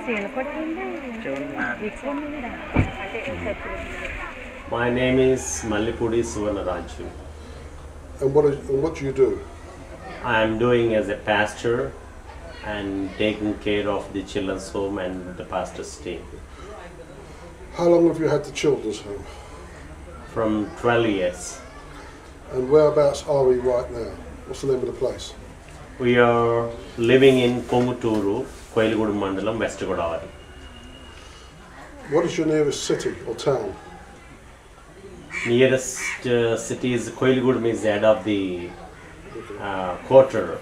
My name is Mallipudi Suvarna. And what do you do? I am doing as a pastor and taking care of the children's home and the pastor's team. How long have you had the children's home? From 12 years. And whereabouts are we right now? What's the name of the place? We are living in Ponguturu, Koiligudu Mandalam, West Godavari. What is your nearest city or town? Nearest city is Koiligudu, means the head of the quarter.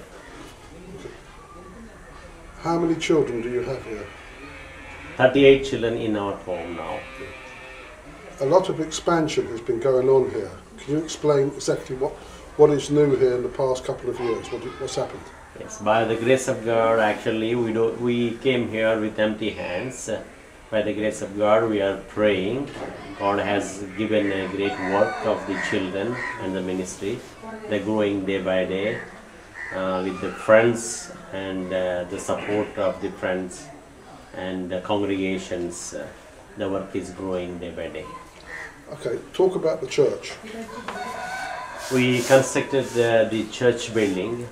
How many children do you have here? 38 children in our home now. A lot of expansion has been going on here. Can you explain exactly what is new here in the past couple of years? What's happened? Yes, by the grace of God, actually, we came here with empty hands. By the grace of God, we are praying. God has given a great work of the children and the ministry. They're growing day by day with the friends and the support of the friends and the congregations. The work is growing day by day. Okay, talk about the church. We constructed the church building,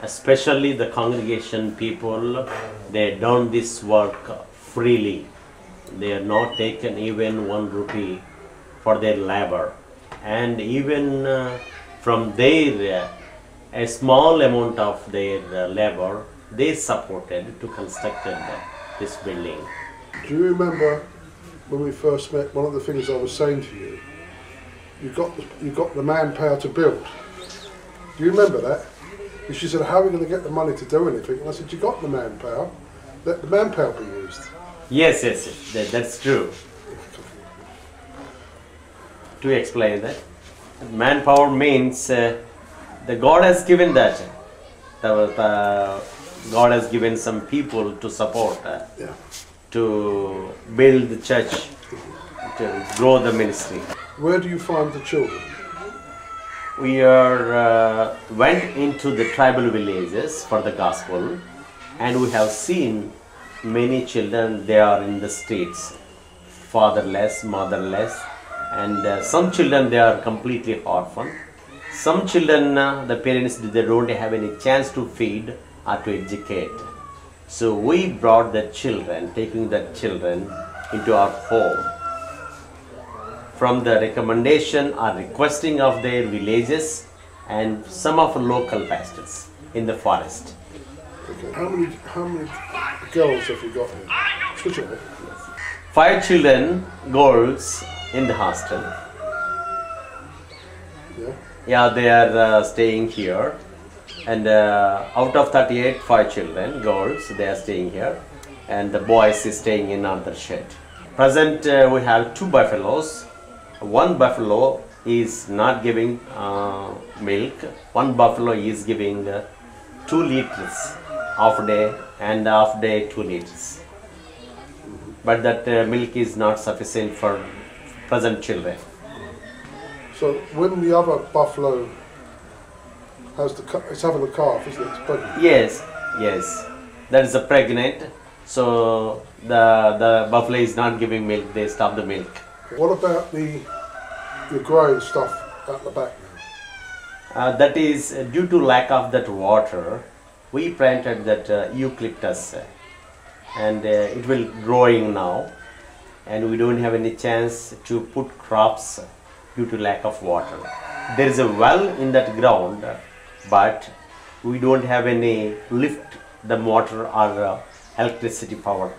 especially the congregation people. They done this work freely. They are not taken even 1 rupee for their labor, and even from their a small amount of their labor they supported to construct this building. Do you remember when we first met? One of the things I was saying to you, you got the manpower to build. Do you remember that? And she said, "How are we going to get the money to do anything?" And I said, "You got the manpower. Let the manpower be used." Yes, that's true. To explain that, manpower means the God has given that. God has given some people to support, to build the church, to grow the ministry. Where do you find the children? We went into the tribal villages for the gospel, and we have seen many children. They are in the streets, fatherless, motherless, and some children they are completely orphan. Some children, the parents, they don't have any chance to feed or to educate. So we brought the children, taking the children into our home. From the recommendation or requesting of their villages and some of the local pastors in the forest. Okay. How many girls have you got here? Switch it off. 5 children, girls in the hostel. Yeah. Yeah, they are staying here. And out of 38, 5 children, girls, they are staying here. And the boys is staying in another shed. Present, we have 2 buffaloes. 1 buffalo is not giving milk. 1 buffalo is giving 2 liters half day, and half day 2 liters. But that milk is not sufficient for present children. So when the other buffalo it's having a calf, isn't it? It's pregnant. Yes. That is a pregnant. So the buffalo is not giving milk. They stop the milk. What about your growing stuff at the back now? That is due to lack of that water. We planted that eucalyptus, and it will growing now, and we don't have any chance to put crops due to lack of water. There is a well in that ground, but we don't have any lift the water or electricity power.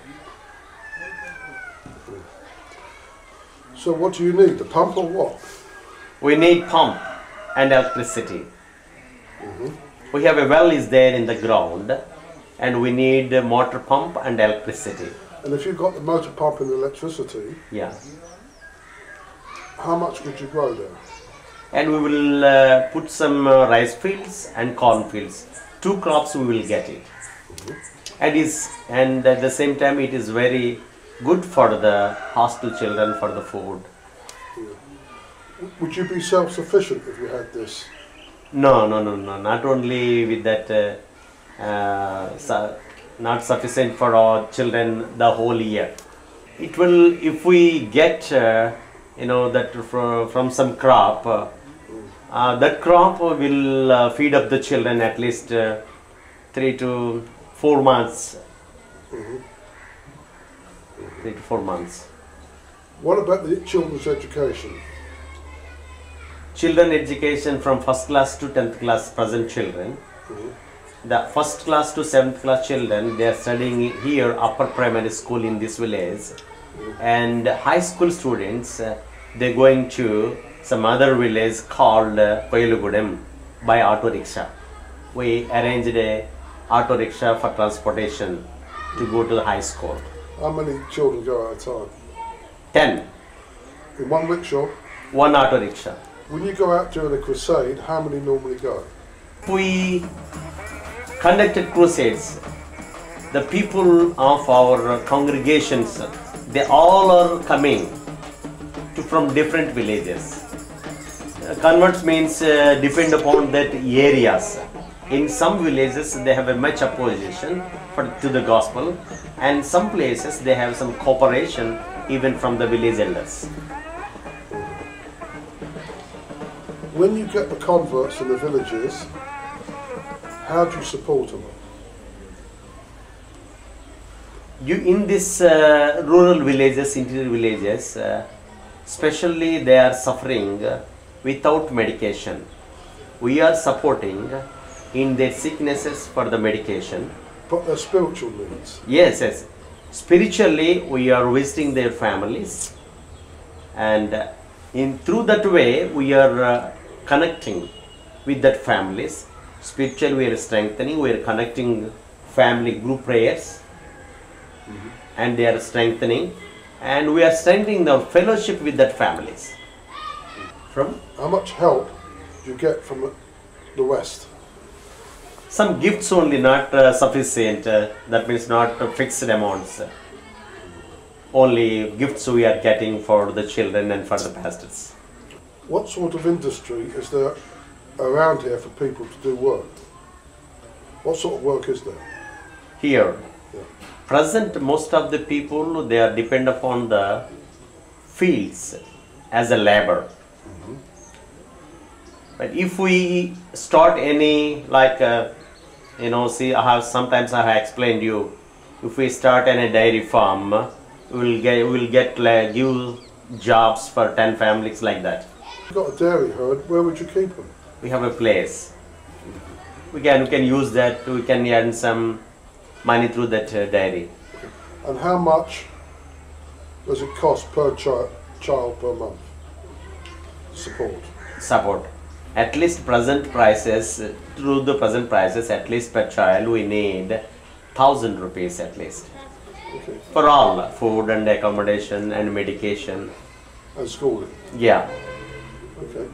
So what do you need? The pump or what? We need pump and electricity. We have a well is there in the ground, and we need a motor pump and electricity. And if you've got the motor pump and the electricity, yeah, how much would you grow there? And we will put some rice fields and corn fields. 2 crops we will get it. And at the same time it is very good for the hostel children for the food. Yeah. Would you be self-sufficient if you had this? No. Not only with that not sufficient for our children the whole year. It will, if we get that from some crop, that crop will feed up the children at least 3 to 4 months. 3 to 4 months. What about the children's education? Children education from 1st class to 10th class, present children. The 1st class to 7th class children, they are studying here upper primary school in this village. And high school students, they're going to some other village called Koyalugudem by auto rickshaw. We arranged a auto rickshaw for transportation to go to the high school. How many children go at a time? 10. In one rickshaw? One auto rickshaw. When you go out during a crusade, how many normally go? We conducted crusades. The people of our congregations, they all are coming from different villages. Converts means depend upon that areas. In some villages they have a much opposition to the gospel, and some places they have some cooperation even from the village elders. When you get the converts in the villages, how do you support them? In these rural villages, interior villages, especially they are suffering without medication. We are supporting in their sicknesses for the medication. But their spiritual needs? Yes, yes. Spiritually, we are visiting their families, and through that way we are connecting with that families. Spiritually, we are strengthening. We are connecting family group prayers, and they are strengthening, and we are strengthening the fellowship with that families. From how much help do you get from the West? Some gifts only, not sufficient. That means not fixed amounts. Only gifts we are getting for the children and for the pastors. What sort of industry is there around here for people to do work? What sort of work is there? Here, Yeah. present most of the people, they are depend upon the fields as a labor. But if we start any see, sometimes I have explained you, if we start a dairy farm, we will get give jobs for 10 families like that. You've got a dairy herd, where would you keep them? We have a place. We can use that. We can earn some money through that dairy. And how much does it cost per child per month? Support. At least present prices, through the present prices, at least per child we need 1,000 rupees at least. Okay. For all, food and accommodation and medication. And schooling? Yeah. Okay.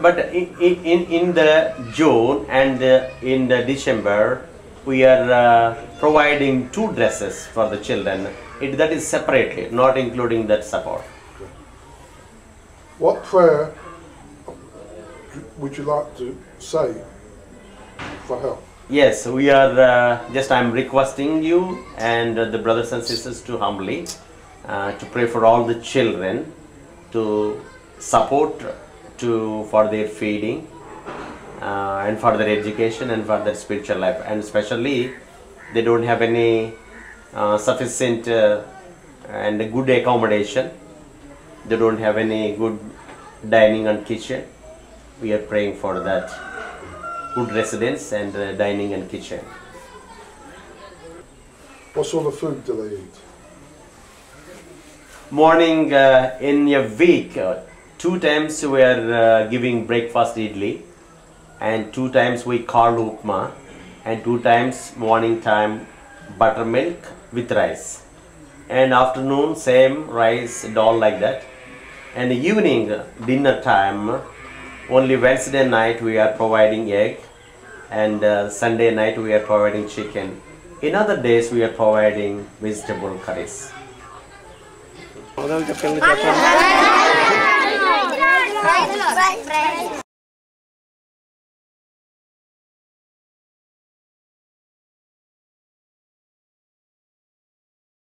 But in the June and in the December, we are providing 2 dresses for the children. That is separately, not including that support. Okay. What prayer would you like to say for help? Yes, we are I'm requesting you and the brothers and sisters to humbly to pray for all the children, to support for their feeding and for their education and for their spiritual life, and especially they don't have any sufficient and good accommodation. They don't have any good dining and kitchen. We are praying for that good residence and dining and kitchen. What sort of food do they eat? Morning in a week, 2 times we are giving breakfast idli, and 2 times we call upma, and 2 times morning time buttermilk with rice, and afternoon same rice dal like that, and evening dinner time only Wednesday night we are providing egg, and Sunday night we are providing chicken. In other days we are providing vegetable curries.